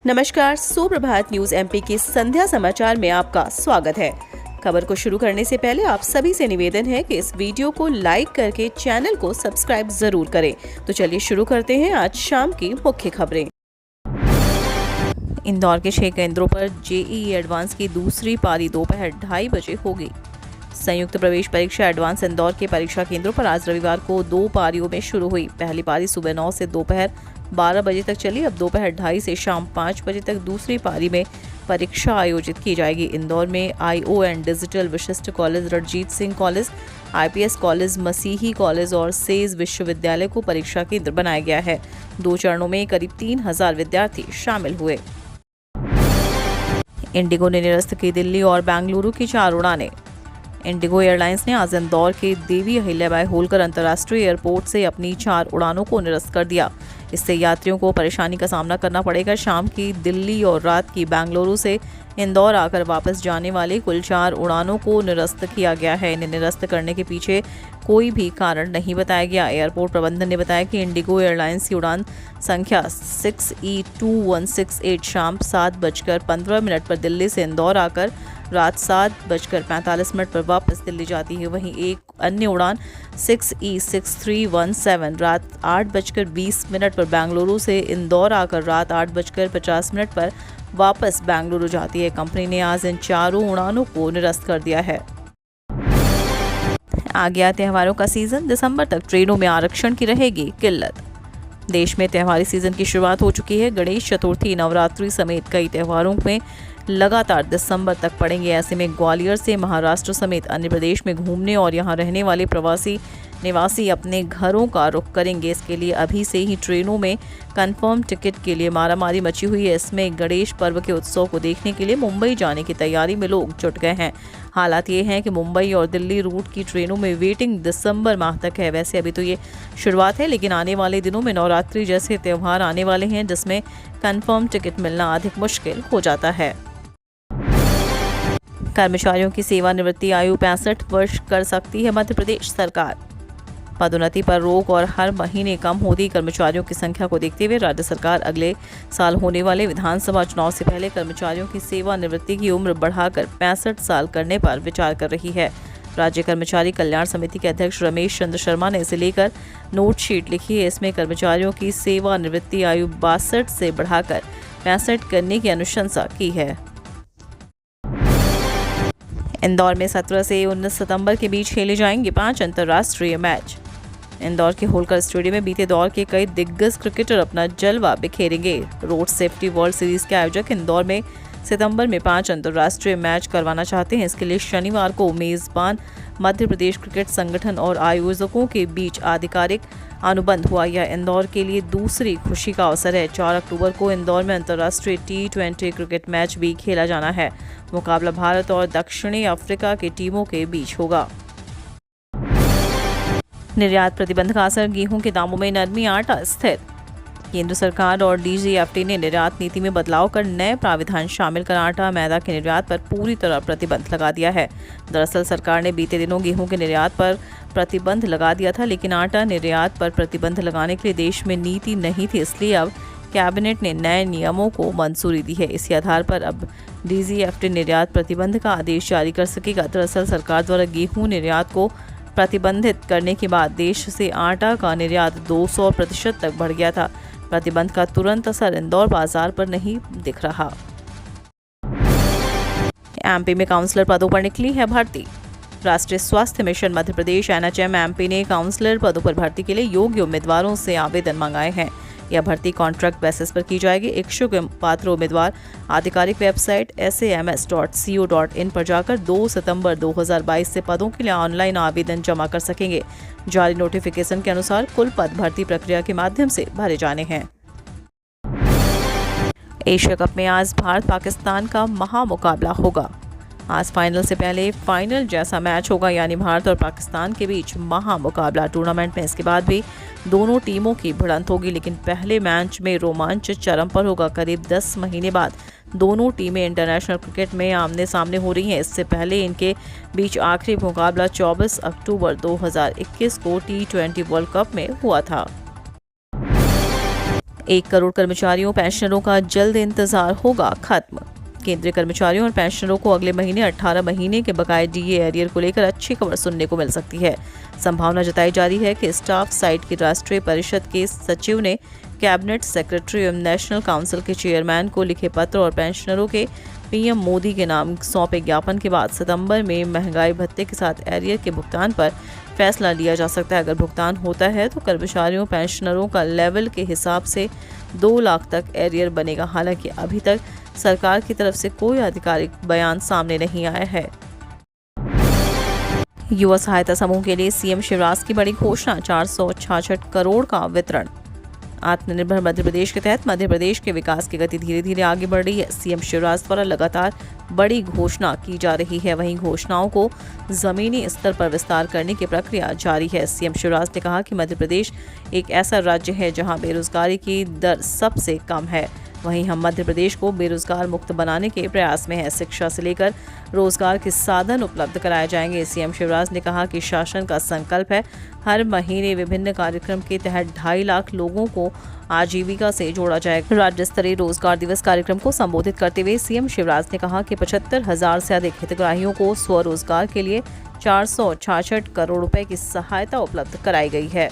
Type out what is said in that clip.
नमस्कार, सुप्रभात news MP के संध्या समाचार में आपका स्वागत है। खबर को शुरू करने से पहले आप सभी से निवेदन है कि इस वीडियो को लाइक करके चैनल को सब्सक्राइब जरूर करें। तो चलिए शुरू करते हैं आज शाम की मुख्य खबरें। इंदौर के 6 केंद्रों पर जेईई एडवांस की दूसरी पारी दोपहर 2:30 बजे होगी। संयुक्त प्रवेश परीक्षा एडवांस इंदौर के परीक्षा केंद्रों पर आज रविवार को 2 पारियों में शुरू हुई। पहली पारी सुबह 9 से दोपहर 12 बजे तक चली। अब दोपहर 2:30 से शाम 5 बजे तक दूसरी पारी में परीक्षा आयोजित की जाएगी। इंदौर में आईओ एंड डिजिटल विशिष्ट college, Ranjit Singh college, IPS college, मसीही कॉलेज और सेज विश्वविद्यालय को परीक्षा केंद्र बनाया गया है। 2 चरणों में करीब 3000 विद्यार्थी शामिल हुए। इंडिगो ने निरस्त की दिल्ली और बेंगलुरु की 4 उड़ानें। इंडिगो एयरलाइंस ने आज इंदौर के देवी अहिल्याबाई होलकर अंतर्राष्ट्रीय एयरपोर्ट से अपनी 4 उड़ानों को निरस्त कर दिया। इससे यात्रियों को परेशानी का सामना करना पड़ेगा। शाम की दिल्ली और रात की बेंगलुरु से इंदौर आकर वापस जाने वाली कुल 4 उड़ानों को निरस्त किया गया है। इन्हें निरस्त करने के पीछे कोई भी कारण नहीं बताया गया। एयरपोर्ट प्रबंधन ने बताया कि इंडिगो एयरलाइंस की उड़ान संख्या 6E2168 शाम 7:15 पर दिल्ली से इंदौर आकर रात 7:45 पर वापस दिल्ली जाती है। वहीं एक अन्य उड़ान 6E6317 रात 8:20 पर बेंगलुरु से इंदौर आकर रात 8:50 पर वापस बेंगलुरु जाती है। कंपनी ने आज इन 4 उड़ानों को निरस्त कर दिया है। आ गया त्योहारों का सीजन, दिसंबर तक ट्रेनों में आरक्षण की रहेगी किल्लत। देश में त्योहारी सीजन की शुरुआत हो चुकी है। गणेश चतुर्थी, नवरात्रि समेत कई त्योहारों में लगातार दिसंबर तक पड़ेंगे। ऐसे में ग्वालियर से महाराष्ट्र समेत अन्य प्रदेश में घूमने और यहां रहने वाले प्रवासी निवासी अपने घरों का रुख करेंगे। इसके लिए अभी से ही ट्रेनों में कंफर्म टिकट के लिए मारामारी मची हुई है। इसमें गणेश पर्व के उत्सव को देखने के लिए मुंबई जाने की तैयारी में लोग जुट गए हैं। हालात ये हैं कि मुंबई और दिल्ली रूट की ट्रेनों में वेटिंग दिसंबर माह तक है। वैसे अभी तो ये शुरुआत है, लेकिन आने वाले दिनों में नवरात्रि जैसे त्यौहार आने वाले हैं जिसमें कंफर्म टिकट मिलना अधिक मुश्किल हो जाता है। कर्मचारियों की सेवानिवृत्ति आयु 65 वर्ष कर सकती है मध्य प्रदेश सरकार। पदोन्नति पर रोक और हर महीने कम होती कर्मचारियों की संख्या को देखते हुए राज्य सरकार अगले साल होने वाले विधानसभा चुनाव से पहले कर्मचारियों की सेवानिवृत्ति की उम्र बढ़ाकर 65 साल करने पर विचार कर रही है। राज्य कर्मचारी कल्याण समिति के अध्यक्ष रमेश चंद्र शर्मा ने इसे लेकर नोटशीट लिखी है। इसमें कर्मचारियों की सेवानिवृत्ति आयु 62 से बढ़ाकर 65 करने की अनुशंसा की है। इंदौर में 17 से 19 सितंबर के बीच खेले जाएंगे 5 अंतर्राष्ट्रीय मैच। इंदौर के होलकर स्टेडियम में बीते दौर के कई दिग्गज क्रिकेटर अपना जलवा बिखेरेंगे। रोड सेफ्टी वर्ल्ड सीरीज के आयोजक इंदौर में सितंबर में 5 अंतर्राष्ट्रीय मैच करवाना चाहते हैं। इसके लिए शनिवार को मेजबान मध्य प्रदेश क्रिकेट संगठन और आयोजकों के बीच आधिकारिक अनुबंध हुआ। यह इंदौर के लिए दूसरी खुशी का अवसर है। 4 अक्टूबर को इंदौर में अंतर्राष्ट्रीय T20 क्रिकेट मैच भी खेला जाना है। मुकाबला भारत और दक्षिणी अफ्रीका की टीमों के बीच होगा। निर्यात प्रतिबंध का असर, गेहूं के दामों में नरमी, आटा स्थिर। केंद्र सरकार और डीजीएफटी ने निर्यात नीति में बदलाव कर नए प्राविधान शामिल कर आटा मैदा के निर्यात पर पूरी तरह प्रतिबंध लगा दिया है। दरअसल सरकार ने बीते दिनों गेहूं के निर्यात पर प्रतिबंध लगा दिया था, लेकिन आटा निर्यात पर प्रतिबंध लगाने के लिए देश में नीति नहीं थी। इसलिए अब कैबिनेट ने नए नियमों को मंजूरी दी है। इसी आधार पर अब डीजीएफटी निर्यात प्रतिबंध का आदेश जारी कर सकेगा। दरअसल सरकार द्वारा गेहूं निर्यात को प्रतिबंधित करने के बाद देश से आटा का निर्यात 200% तक बढ़ गया था। प्रतिबंध का तुरंत असर इंदौर बाजार पर नहीं दिख रहा। एमपी में काउंसलर पदों पर निकली है भर्ती। राष्ट्रीय स्वास्थ्य mission Madhya Pradesh NHM MP ने काउंसलर पदों पर भर्ती के लिए योग्य उम्मीदवारों से आवेदन मंगाए हैं। यह भर्ती कॉन्ट्रैक्ट बेसिस पर की जाएगी। इच्छुक पात्र उम्मीदवार आधिकारिक वेबसाइट sams.co.in पर जाकर 2 सितंबर 2022 से पदों के लिए ऑनलाइन आवेदन जमा कर सकेंगे। जारी नोटिफिकेशन के अनुसार कुल पद भर्ती प्रक्रिया के माध्यम से भरे जाने हैं। एशिया कप में आज भारत पाकिस्तान का महामुकाबला होगा। आज फाइनल से पहले फाइनल जैसा मैच होगा, यानी भारत और पाकिस्तान के बीच महामुकाबला। टूर्नामेंट में इसके बाद भी दोनों टीमों की भिड़ंत होगी, लेकिन पहले मैच में रोमांच चरम पर होगा। करीब 10 महीने बाद दोनों टीमें इंटरनेशनल क्रिकेट में आमने सामने हो रही हैं। इससे पहले इनके बीच आखिरी मुकाबला 24 अक्टूबर 2021 को T20 वर्ल्ड कप में हुआ था। 1 करोड़ कर्मचारियों पेंशनरों का जल्द इंतजार होगा खत्म। केंद्रीय कर्मचारियों और पेंशनरों को अगले महीने 18 महीने के बकाये डीए एरियर को लेकर अच्छी खबर सुनने को मिल सकती है। संभावना जताई जा रही है कि स्टाफ साइट की राष्ट्रीय परिषद के सचिव ने कैबिनेट सेक्रेटरी एवं नेशनल काउंसिल के चेयरमैन को लिखे पत्र और पेंशनरों के पीएम मोदी के नाम सौंपे ज्ञापन के बाद सितंबर में महंगाई भत्ते के साथ एरियर के भुगतान पर फैसला लिया जा सकता है। अगर भुगतान होता है तो कर्मचारियों पेंशनरों का लेवल के हिसाब से 2 लाख तक एरियर बनेगा। हालांकि अभी तक सरकार की तरफ से कोई आधिकारिक बयान सामने नहीं आया है। युवा सहायता समूह के लिए सीएम शिवराज की बड़ी घोषणा, 466 करोड़ का वितरण। आत्मनिर्भर मध्य प्रदेश के तहत मध्य प्रदेश के विकास की गति धीरे धीरे आगे बढ़ रही है। सीएम शिवराज द्वारा लगातार बड़ी घोषणा की जा रही है, वहीं घोषणाओं को जमीनी स्तर पर विस्तार करने की प्रक्रिया जारी है। सीएम शिवराज ने कहा कि मध्य प्रदेश एक ऐसा राज्य है जहां बेरोजगारी की दर सबसे कम है। वहीं हम मध्य प्रदेश को बेरोजगार मुक्त बनाने के प्रयास में हैं। शिक्षा से लेकर रोजगार के साधन उपलब्ध कराए जाएंगे। सीएम शिवराज ने कहा कि शासन का संकल्प है हर महीने विभिन्न कार्यक्रम के तहत 2.5 लाख लोगों को आजीविका से जोड़ा जाएगा। राज्य स्तरीय रोजगार दिवस कार्यक्रम को संबोधित करते हुए सीएम शिवराज ने कहा कि 75,000 से अधिक हितग्राहियों को स्वरोजगार के लिए 466 करोड़ रुपए की सहायता उपलब्ध कराई गई है।